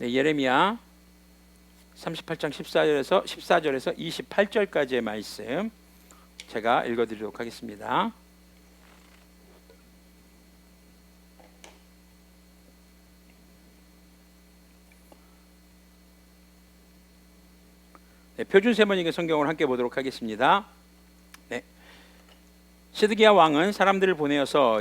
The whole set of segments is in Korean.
네, 예레미야 38장 14절에서 28절까지의 말씀 제가 읽어드리도록 하겠습니다. 네, 표준 세번역의 성경을 함께 보도록 하겠습니다. 네. 시드기야 왕은 사람들을 보내어서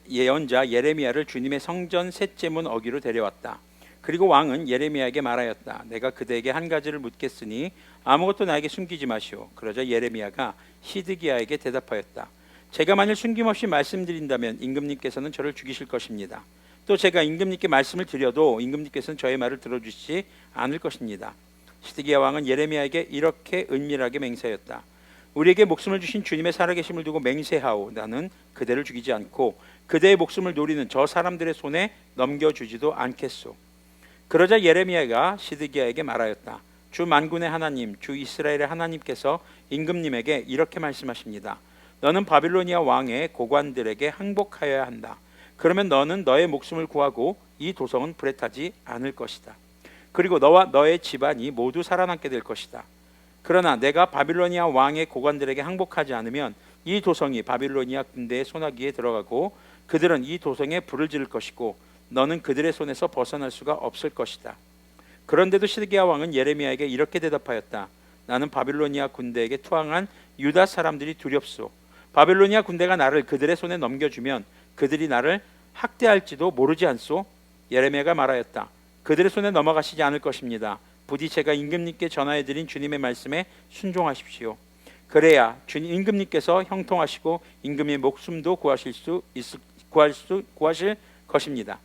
예언자 예레미야를 주님의 성전 셋째 문 어귀로 데려왔다. 그리고 왕은 예레미야에게 말하였다. 내가 그대에게 한 가지를 묻겠으니 아무것도 나에게 숨기지 마시오. 그러자 예레미야가 시드기야에게 대답하였다. 제가 만일 숨김없이 말씀드린다면 임금님께서는 저를 죽이실 것입니다. 또 제가 임금님께 말씀을 드려도 임금님께서는 저의 말을 들어주시지 않을 것입니다. 시드기야 왕은 예레미야에게 이렇게 은밀하게 맹세하였다. 우리에게 목숨을 주신 주님의 살아계심을 두고 맹세하오. 나는 그대를 죽이지 않고 그대의 목숨을 노리는 저 사람들의 손에 넘겨주지도 않겠소. 그러자 예레미야가 시드기야에게 말하였다. 주 만군의 하나님, 주 이스라엘의 하나님께서 임금님에게 이렇게 말씀하십니다. 너는 바빌로니아 왕의 고관들에게 항복하여야 한다. 그러면 너는 너의 목숨을 구하고 이 도성은 불에 타지 않을 것이다. 그리고 너와 너의 집안이 모두 살아남게 될 것이다. 그러나 내가 바빌로니아 왕의 고관들에게 항복하지 않으면 이 도성이 바빌로니아 군대의 손아귀에 들어가고 그들은 이 도성에 불을 지를 것이고 너는 그들의 손에서 벗어날 수가 없을 것이다. 그런데도 시드기야 왕은 예레미야에게 이렇게 대답하였다. 나는 바빌로니아 군대에게 투항한 유다 사람들이 두렵소. 바빌로니아 군대가 나를 그들의 손에 넘겨주면 그들이 나를 학대할지도 모르지 않소. 예레미야가 말하였다. 그들의 손에 넘어가시지 않을 것입니다. 부디 제가 임금님께 전하여드린 주님의 말씀에 순종하십시오. 그래야 주님 임금님께서 형통하시고 임금의 목숨도 구하실 것입니다.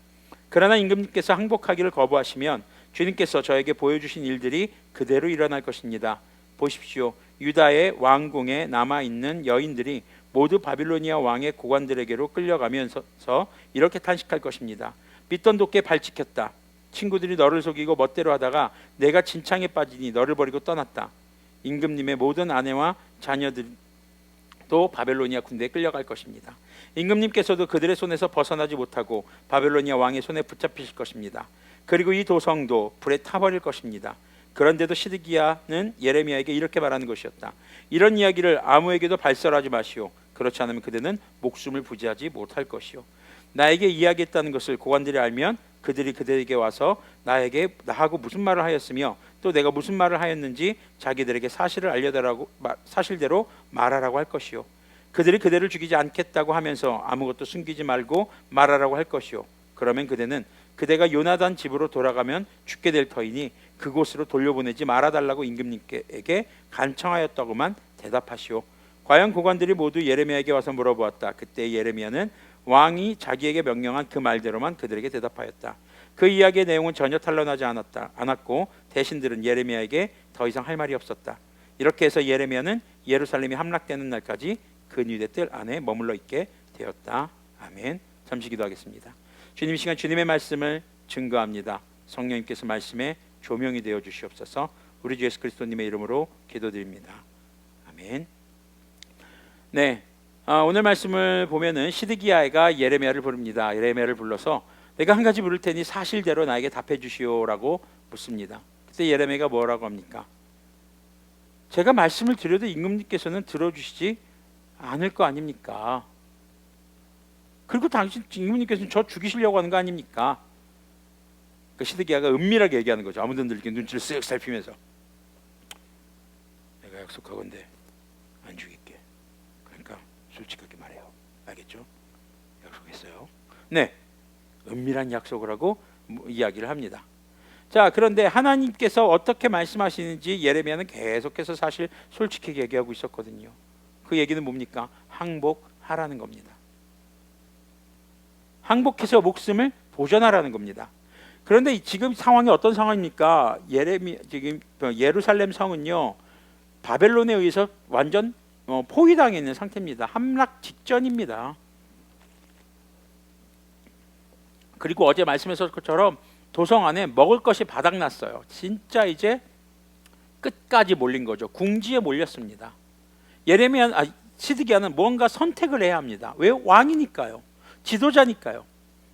그러나 임금님께서 항복하기를 거부하시면 주님께서 저에게 보여주신 일들이 그대로 일어날 것입니다. 보십시오. 유다의 왕궁에 남아있는 여인들이 모두 바빌로니아 왕의 고관들에게로 끌려가면서 이렇게 탄식할 것입니다. 빚던 도끼에 발찍혔다. 친구들이 너를 속이고 멋대로 하다가 내가 진창에 빠지니 너를 버리고 떠났다. 임금님의 모든 아내와 자녀들도 바벨로니아 군대에 끌려갈 것입니다. 임금님께서도 그들의 손에서 벗어나지 못하고 바벨로니아 왕의 손에 붙잡히실 것입니다. 그리고 이 도성도 불에 타버릴 것입니다. 그런데도 시드기야는 예레미야에게 이렇게 말하는 것이었다. 이런 이야기를 아무에게도 발설하지 마시오. 그렇지 않으면 그대는 목숨을 부지하지 못할 것이오. 나에게 이야기했다는 것을 고관들이 알면 그들이 그들에게 와서 나하고 무슨 말을 하였으며 또 내가 무슨 말을 하였는지 자기들에게 사실을 알려달라고 사실대로 말하라고 할 것이요. 그들이 그대를 죽이지 않겠다고 하면서 아무것도 숨기지 말고 말하라고 할 것이요. 그러면 그대는 그대가 요나단 집으로 돌아가면 죽게 될 터이니 그곳으로 돌려보내지 말아달라고 임금님께 간청하였다고만 대답하시오. 과연 고관들이 모두 예레미야에게 와서 물어보았다. 그때 예레미야는 왕이 자기에게 명령한 그 말대로만 그들에게 대답하였다. 그 이야기의 내용은 전혀 탄로나지 않았고 대신들은 예레미야에게 더 이상 할 말이 없었다. 이렇게 해서 예레미야는 예루살렘이 함락되는 날까지 근유대 뜰 안에 머물러 있게 되었다. 아멘. 잠시 기도하겠습니다. 주님, 이 시간 주님의 말씀을 증거합니다. 성령님께서 말씀에 조명이 되어 주시옵소서. 우리 주 예수 그리스도님의 이름으로 기도드립니다. 아멘. 네. 오늘 말씀을 보면은 시드기야가 예레미야를 부릅니다. 예레미야를 불러서 내가 한 가지 물을 테니 사실대로 나에게 답해 주시오라고 묻습니다. 그때 예레미야가 뭐라고 합니까? 제가 말씀을 드려도 임금님께서는 들어주시지 않을 거 아닙니까? 그리고 당신 임금님께서는 저 죽이시려고 하는 거 아닙니까? 그 시드기야가 은밀하게 얘기하는 거죠. 아무도 이렇게 눈치를 쓱 살피면서 내가 약속하건대 안 죽일게. 그러니까 솔직하게 말해요. 알겠죠? 약속했어요. 네, 은밀한 약속을 하고 이야기를 합니다. 자, 그런데 하나님께서 어떻게 말씀하시는지 예레미야는 계속해서 사실 솔직하게 얘기하고 있었거든요. 그 얘기는 뭡니까? 항복하라는 겁니다. 항복해서 목숨을 보존하라는 겁니다. 그런데 지금 상황이 어떤 상황입니까? 지금 예루살렘 성은요 바벨론에 의해서 완전 포위당해 있는 상태입니다. 함락 직전입니다. 그리고 어제 말씀하셨던 것처럼 도성 안에 먹을 것이 바닥났어요. 진짜 이제 끝까지 몰린 거죠. 궁지에 몰렸습니다. 시드기야는 뭔가 선택을 해야 합니다. 왜? 왕이니까요. 지도자니까요.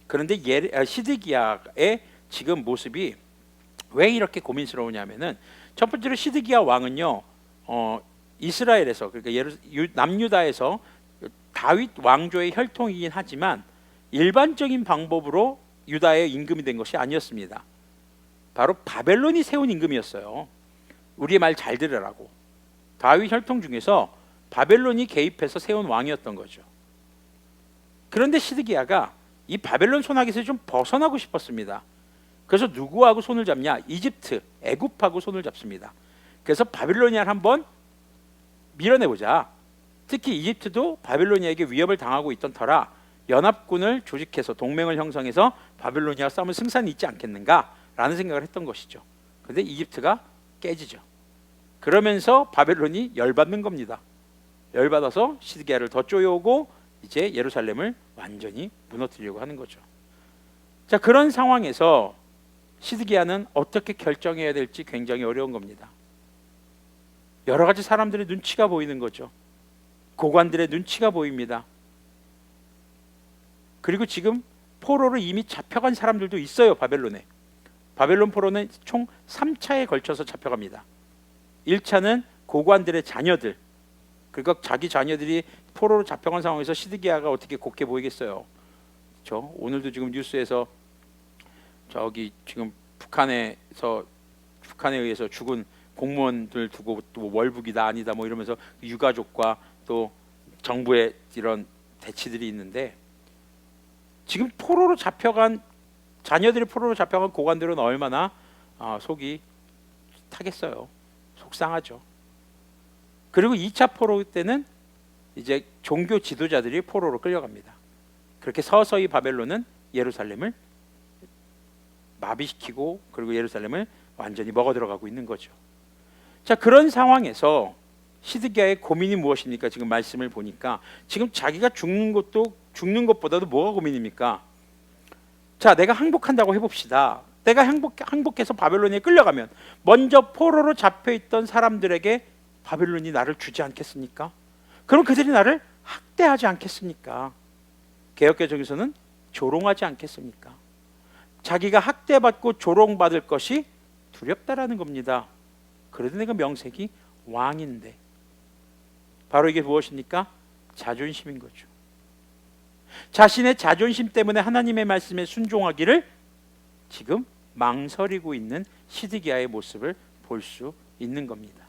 그런데 시드기야의 지금 모습이 왜 이렇게 고민스러우냐면은 첫 번째로 시드기야 왕은요, 이스라엘에서, 그러니까 남유다에서 다윗 왕조의 혈통이긴 하지만 일반적인 방법으로 유다의 임금이 된 것이 아니었습니다. 바로 바벨론이 세운 임금이었어요. 우리의 말 잘 들으라고. 다윗 혈통 중에서 바벨론이 개입해서 세운 왕이었던 거죠. 그런데 시드기야가 이 바벨론 손아귀에서 좀 벗어나고 싶었습니다. 그래서 누구하고 손을 잡냐? 이집트, 애굽하고 손을 잡습니다. 그래서 바빌로니아를 한번 밀어내보자. 특히 이집트도 바빌로니아에게 위협을 당하고 있던 터라 연합군을 조직해서 동맹을 형성해서 바빌로니아와 싸우면 승산이 있지 않겠는가라는 생각을 했던 것이죠. 그런데 이집트가 깨지죠. 그러면서 바벨론이 열받는 겁니다. 열받아서 시드기야를 더 쪼여오고 이제 예루살렘을 완전히 무너뜨리려고 하는 거죠. 자, 그런 상황에서 시드기야는 어떻게 결정해야 될지 굉장히 어려운 겁니다. 여러 가지 사람들의 눈치가 보이는 거죠. 고관들의 눈치가 보입니다. 그리고 지금 포로로 이미 잡혀간 사람들도 있어요. 바벨론에. 바벨론 포로는 총 3차에 걸쳐서 잡혀갑니다. 1차는 고관들의 자녀들, 그러니까 자기 자녀들이 포로로 잡혀간 상황에서 시드기야가 어떻게 곱게 보이겠어요. 그렇죠? 오늘도 지금 뉴스에서 저기 지금 북한에 의해서 죽은 공무원들 두고 또 월북이다 아니다 뭐 이러면서 유가족과 또 정부의 이런 대치들이 있는데, 지금 포로로 잡혀간 자녀들이 포로로 잡혀간 고관들은 얼마나 속이 타겠어요. 속상하죠. 그리고 2차 포로 때는 이제 종교 지도자들이 포로로 끌려갑니다. 그렇게 서서히 바벨론은 예루살렘을 마비시키고 그리고 예루살렘을 완전히 먹어 들어가고 있는 거죠. 자, 그런 상황에서 시드기야의 고민이 무엇입니까? 지금 말씀을 보니까 지금 자기가 죽는 것보다도 뭐가 고민입니까? 자, 내가 항복한다고 해봅시다. 내가 항복해서 바벨론에 끌려가면 먼저 포로로 잡혀있던 사람들에게 바벨론이 나를 주지 않겠습니까? 그럼 그들이 나를 학대하지 않겠습니까? 개역개정에서는 조롱하지 않겠습니까? 자기가 학대받고 조롱받을 것이 두렵다라는 겁니다. 그래도 내가 명색이 왕인데. 바로 이게 무엇입니까? 자존심인 거죠. 자신의 자존심 때문에 하나님의 말씀에 순종하기를 지금 망설이고 있는 시드기야의 모습을 볼 수 있는 겁니다.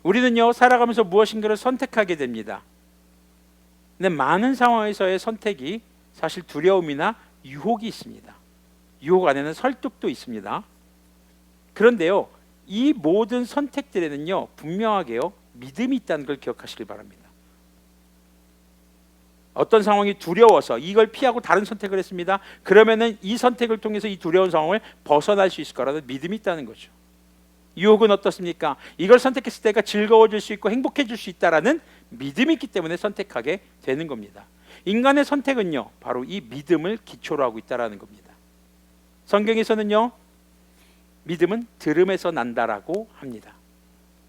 우리는요, 살아가면서 무엇인가를 선택하게 됩니다. 근데 많은 상황에서의 선택이 사실 두려움이나 유혹이 있습니다. 유혹 안에는 설득도 있습니다. 그런데요, 이 모든 선택들에는요, 분명하게요, 믿음이 있다는 걸 기억하시길 바랍니다. 어떤 상황이 두려워서 이걸 피하고 다른 선택을 했습니다. 그러면은 이 선택을 통해서 이 두려운 상황을 벗어날 수 있을 거라는 믿음이 있다는 거죠. 유혹은 어떻습니까? 이걸 선택했을 때가 즐거워질 수 있고 행복해질 수 있다라는 믿음이 있기 때문에 선택하게 되는 겁니다. 인간의 선택은요, 바로 이 믿음을 기초로 하고 있다라는 겁니다. 성경에서는요, 믿음은 들음에서 난다라고 합니다.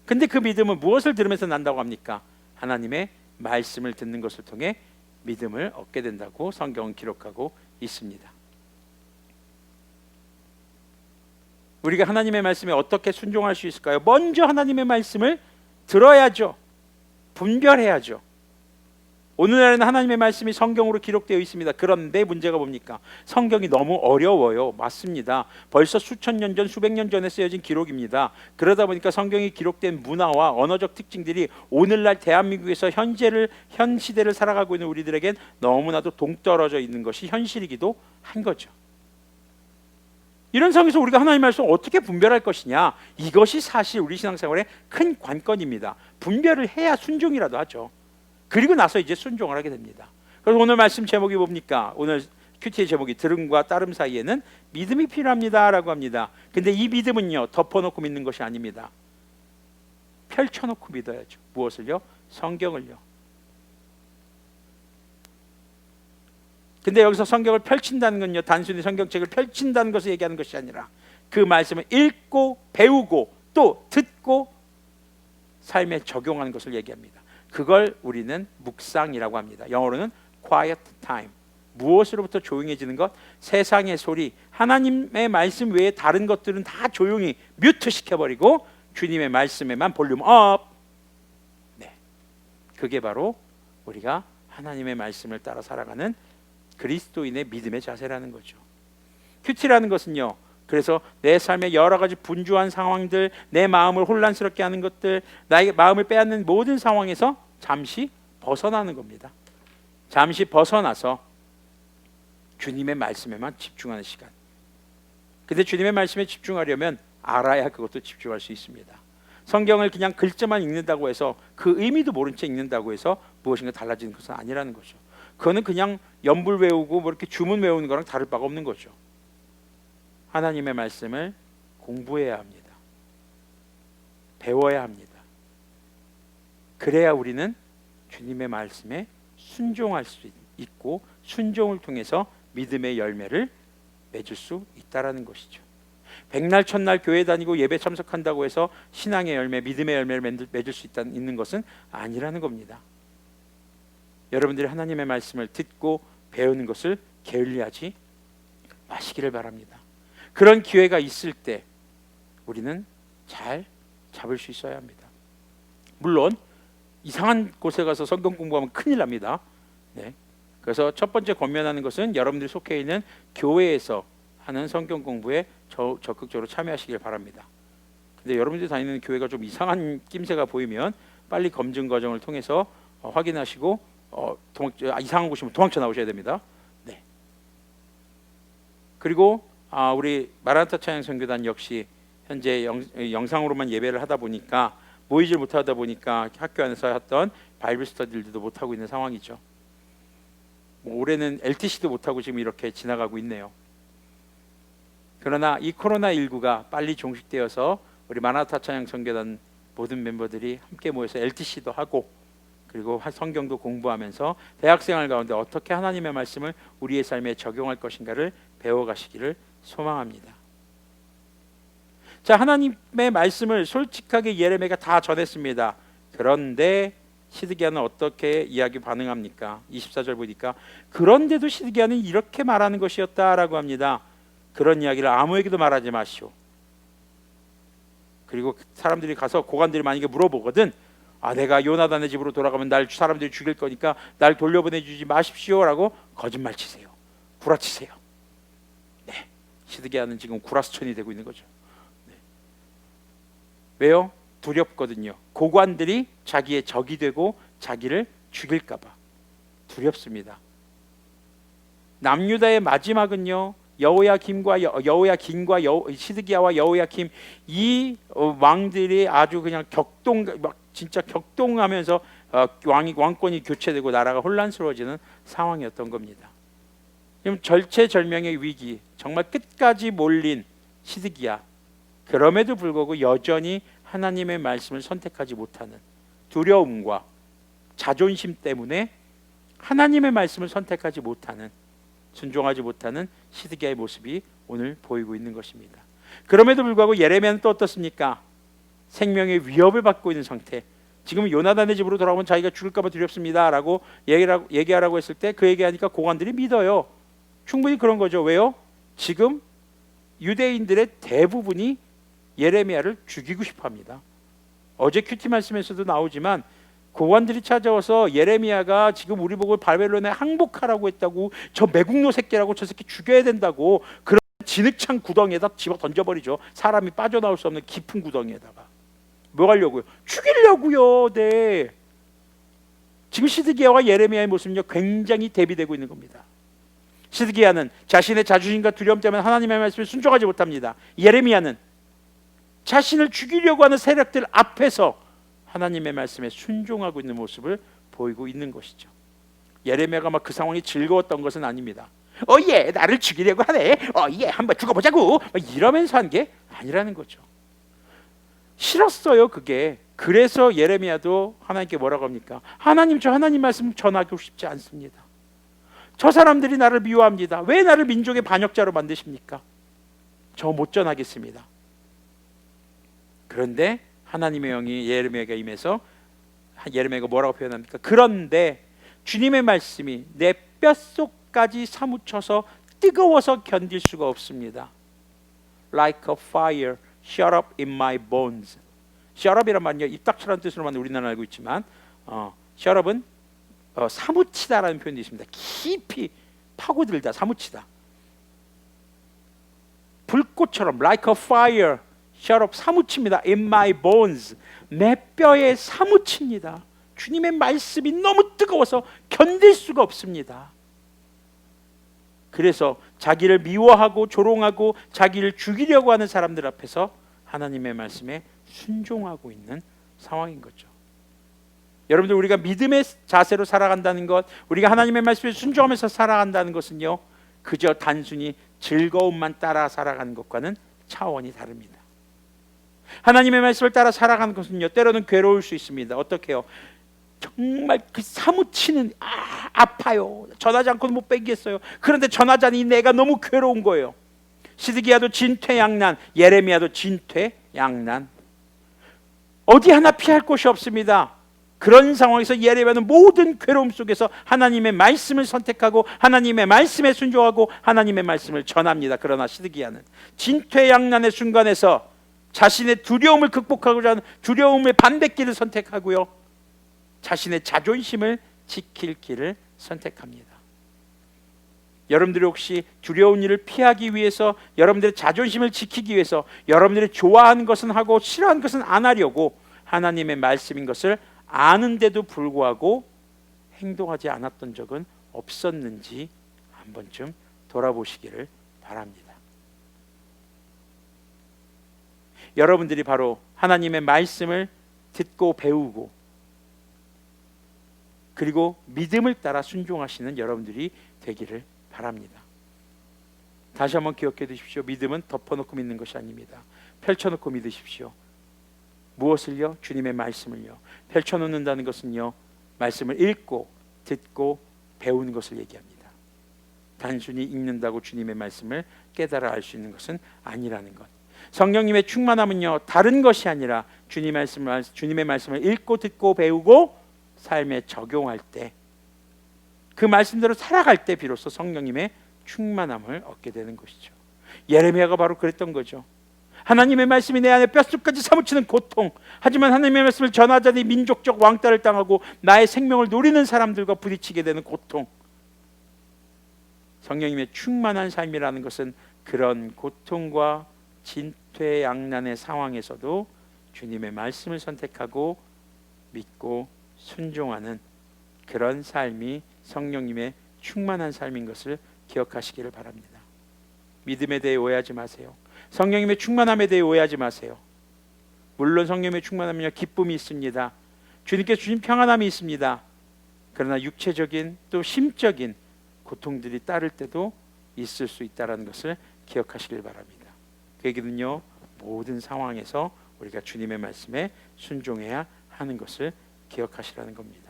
근데 그 믿음은 무엇을 들으면서 난다고 합니까? 하나님의 말씀을 듣는 것을 통해 믿음을 얻게 된다고 성경은 기록하고 있습니다. 우리가 하나님의 말씀에 어떻게 순종할 수 있을까요? 먼저 하나님의 말씀을 들어야죠. 분별해야죠. 오늘날에는 하나님의 말씀이 성경으로 기록되어 있습니다. 그런데 문제가 뭡니까? 성경이 너무 어려워요. 맞습니다. 벌써 수천 년 전, 수백 년 전에 쓰여진 기록입니다. 그러다 보니까 성경이 기록된 문화와 언어적 특징들이 오늘날 대한민국에서 현 시대를 살아가고 있는 우리들에겐 너무나도 동떨어져 있는 것이 현실이기도 한 거죠. 이런 상황에서 우리가 하나님의 말씀을 어떻게 분별할 것이냐, 이것이 사실 우리 신앙생활의 큰 관건입니다. 분별을 해야 순종이라도 하죠. 그리고 나서 이제 순종을 하게 됩니다. 그래서 오늘 말씀 제목이 뭡니까? 오늘 큐티의 제목이 들음과 따름 사이에는 믿음이 필요합니다 라고 합니다. 근데 이 믿음은요, 덮어놓고 믿는 것이 아닙니다. 펼쳐놓고 믿어야죠. 무엇을요? 성경을요. 근데 여기서 성경을 펼친다는 건요, 단순히 성경책을 펼친다는 것을 얘기하는 것이 아니라 그 말씀을 읽고 배우고 또 듣고 삶에 적용하는 것을 얘기합니다. 그걸 우리는 묵상이라고 합니다. 영어로는 quiet time. 무엇으로부터 조용해지는 것? 세상의 소리, 하나님의 말씀 외에 다른 것들은 다 조용히 뮤트 시켜버리고 주님의 말씀에만 볼륨 업. 네, 그게 바로 우리가 하나님의 말씀을 따라 살아가는 그리스도인의 믿음의 자세라는 거죠. 큐티라는 것은요, 그래서 내 삶의 여러 가지 분주한 상황들, 내 마음을 혼란스럽게 하는 것들, 나의 마음을 빼앗는 모든 상황에서 잠시 벗어나는 겁니다. 잠시 벗어나서 주님의 말씀에만 집중하는 시간. 근데 주님의 말씀에 집중하려면 알아야 그것도 집중할 수 있습니다. 성경을 그냥 글자만 읽는다고 해서 그 의미도 모른 채 읽는다고 해서 무엇인가 달라지는 것은 아니라는 거죠. 그거는 그냥 연불 외우고 뭐 이렇게 주문 외우는 거랑 다를 바가 없는 거죠. 하나님의 말씀을 공부해야 합니다. 배워야 합니다. 그래야 우리는 주님의 말씀에 순종할 수 있고 순종을 통해서 믿음의 열매를 맺을 수 있다라는 것이죠. 백날 첫날 교회 다니고 예배 참석한다고 해서 신앙의 열매, 믿음의 열매를 맺을 수 있는 것은 아니라는 겁니다. 여러분들이 하나님의 말씀을 듣고 배우는 것을 게을리하지 마시기를 바랍니다. 그런 기회가 있을 때 우리는 잘 잡을 수 있어야 합니다. 물론 이상한 곳에 가서 성경 공부하면 큰일 납니다. 네. 그래서 첫 번째 권면하는 것은 여러분들이 속해 있는 교회에서 하는 성경 공부에 적극적으로 참여하시길 바랍니다. 근데 여러분들이 다니는 교회가 좀 이상한 낌새가 보이면 빨리 검증 과정을 통해서 확인하시고 이상한 곳이면 도망쳐 나오셔야 됩니다. 네. 그리고 우리 마라나타 찬양 선교단 역시 현재 영상으로만 예배를 하다 보니까 모이질 못하다 보니까 학교 안에서 했던 바이블 스터디들도 못하고 있는 상황이죠. 올해는 LTC도 못하고 지금 이렇게 지나가고 있네요. 그러나 이 코로나19가 빨리 종식되어서 우리 마라나타 찬양 선교단 모든 멤버들이 함께 모여서 LTC도 하고 그리고 성경도 공부하면서 대학생활 가운데 어떻게 하나님의 말씀을 우리의 삶에 적용할 것인가를 배워가시기를 소망합니다. 자, 하나님의 말씀을 솔직하게 예레미야가 다 전했습니다. 그런데 시드기야는 어떻게 이야기 반응합니까? 24절 보니까 그런데도 시드기야는 이렇게 말하는 것이었다라고 합니다. 그런 이야기를 아무에게도 말하지 마시오. 그리고 사람들이 가서 고관들이 만약에 물어보거든, 내가 요나단의 집으로 돌아가면 날 사람들이 죽일 거니까 날 돌려보내주지 마십시오라고 거짓말 치세요. 구라치세요. 네, 시드기야는 지금 구라스천이 되고 있는 거죠. 네. 왜요? 두렵거든요. 고관들이 자기의 적이 되고 자기를 죽일까 봐 두렵습니다. 남유다의 마지막은요, 여호야김과 시드기야와 여호야김 이 왕들이 아주 그냥 진짜 격동하면서 왕권이 교체되고 나라가 혼란스러워지는 상황이었던 겁니다. 지금 절체절명의 위기, 정말 끝까지 몰린 시드기야. 그럼에도 불구하고 여전히 하나님의 말씀을 선택하지 못하는 두려움과 자존심 때문에 하나님의 말씀을 선택하지 못하는, 순종하지 못하는 시드기야의 모습이 오늘 보이고 있는 것입니다. 그럼에도 불구하고 예레미야는 또 어떻습니까? 생명의 위협을 받고 있는 상태. 지금 요나단의 집으로 돌아오면 자기가 죽을까 봐 두렵습니다 라고 얘기하라고 했을 때 그 얘기하니까 고관들이 믿어요. 충분히 그런 거죠. 왜요? 지금 유대인들의 대부분이 예레미야를 죽이고 싶어합니다. 어제 큐티 말씀에서도 나오지만 고관들이 찾아와서 예레미야가 지금 우리 보고 바벨론에 항복하라고 했다고, 저 매국노 새끼라고, 저 새끼 죽여야 된다고, 그런 진흙창 구덩이에다 집어 던져버리죠. 사람이 빠져나올 수 없는 깊은 구덩이에다가. 뭐 하려고요? 죽이려고요. 네. 지금 시드기야와 예레미야의 모습은요, 굉장히 대비되고 있는 겁니다. 시드기야는 자신의 자존심과 두려움 때문에 하나님의 말씀에 순종하지 못합니다. 예레미야는 자신을 죽이려고 하는 세력들 앞에서 하나님의 말씀에 순종하고 있는 모습을 보이고 있는 것이죠. 예레미야가 막 그 상황이 즐거웠던 것은 아닙니다. 예, 나를 죽이려고 하네. 예, 한번 죽어보자고. 이러면서 한 게 아니라는 거죠. 싫었어요, 그게. 그래서 예레미야도 하나님께 뭐라고 합니까? 하나님, 저 하나님 말씀 전하고 싶지 않습니다. 저 사람들이 나를 미워합니다. 왜 나를 민족의 반역자로 만드십니까? 저 못 전하겠습니다. 그런데 하나님의 영이 예레미야에게 임해서 예레미야가 뭐라고 표현합니까? 그런데 주님의 말씀이 내 뼛속 뼈까지 사무쳐서 뜨거워서 견딜 수가 없습니다. Like a fire shut up in my bones. shut up이란 말은요, 입닥치라는 뜻으로만 우리나라는 알고 있지만 shut up은 사무치다라는 표현이 있습니다. 깊이 파고들다, 사무치다. 불꽃처럼 like a fire shut up, 사무칩니다. in my bones, 내 뼈에 사무칩니다. 주님의 말씀이 너무 뜨거워서 견딜 수가 없습니다. 그래서 자기를 미워하고 조롱하고 자기를 죽이려고 하는 사람들 앞에서 하나님의 말씀에 순종하고 있는 상황인 거죠. 여러분들, 우리가 믿음의 자세로 살아간다는 것, 우리가 하나님의 말씀에 순종하면서 살아간다는 것은요, 그저 단순히 즐거움만 따라 살아가는 것과는 차원이 다릅니다. 하나님의 말씀을 따라 살아가는 것은요, 때로는 괴로울 수 있습니다. 어떻게 해요? 정말 그 사무치는 아파요. 전하지 않고는 못 빼겠어요. 그런데 전하자니 내가 너무 괴로운 거예요. 시드기야도 진퇴양난, 예레미야도 진퇴양난. 어디 하나 피할 곳이 없습니다. 그런 상황에서 예레미야는 모든 괴로움 속에서 하나님의 말씀을 선택하고 하나님의 말씀에 순종하고 하나님의 말씀을 전합니다. 그러나 시드기야는 진퇴양난의 순간에서 자신의 두려움을 극복하고자 하는 두려움의 반대길을 선택하고요, 자신의 자존심을 지킬 길을 선택합니다. 여러분들이 혹시 두려운 일을 피하기 위해서, 여러분들의 자존심을 지키기 위해서 여러분들이 좋아하는 것은 하고 싫어하는 것은 안 하려고 하나님의 말씀인 것을 아는데도 불구하고 행동하지 않았던 적은 없었는지 한 번쯤 돌아보시기를 바랍니다. 여러분들이 바로 하나님의 말씀을 듣고 배우고 그리고 믿음을 따라 순종하시는 여러분들이 되기를 바랍니다. 다시 한번 기억해 두십시오. 믿음은 덮어놓고 믿는 것이 아닙니다. 펼쳐놓고 믿으십시오. 무엇을요? 주님의 말씀을요. 펼쳐놓는다는 것은요, 말씀을 읽고 듣고 배우는 것을 얘기합니다. 단순히 읽는다고 주님의 말씀을 깨달아 알 수 있는 것은 아니라는 것. 성령님의 충만함은요, 다른 것이 아니라 주님의 말씀을 읽고 듣고 배우고 삶에 적용할 때, 그 말씀대로 살아갈 때 비로소 성령님의 충만함을 얻게 되는 것이죠. 예레미야가 바로 그랬던 거죠. 하나님의 말씀이 내 안에 뼛속까지 사무치는 고통, 하지만 하나님의 말씀을 전하자니 민족적 왕따를 당하고 나의 생명을 노리는 사람들과 부딪히게 되는 고통. 성령님의 충만한 삶이라는 것은 그런 고통과 진퇴양난의 상황에서도 주님의 말씀을 선택하고 믿고 순종하는 그런 삶이 성령님의 충만한 삶인 것을 기억하시기를 바랍니다. 믿음에 대해 오해하지 마세요. 성령님의 충만함에 대해 오해하지 마세요. 물론 성령님의 충만함은요, 기쁨이 있습니다. 주님께 주신 평안함이 있습니다. 그러나 육체적인 또 심적인 고통들이 따를 때도 있을 수 있다는 것을 기억하시길 바랍니다. 그 얘기는요, 모든 상황에서 우리가 주님의 말씀에 순종해야 하는 것을 기억하시라는 겁니다.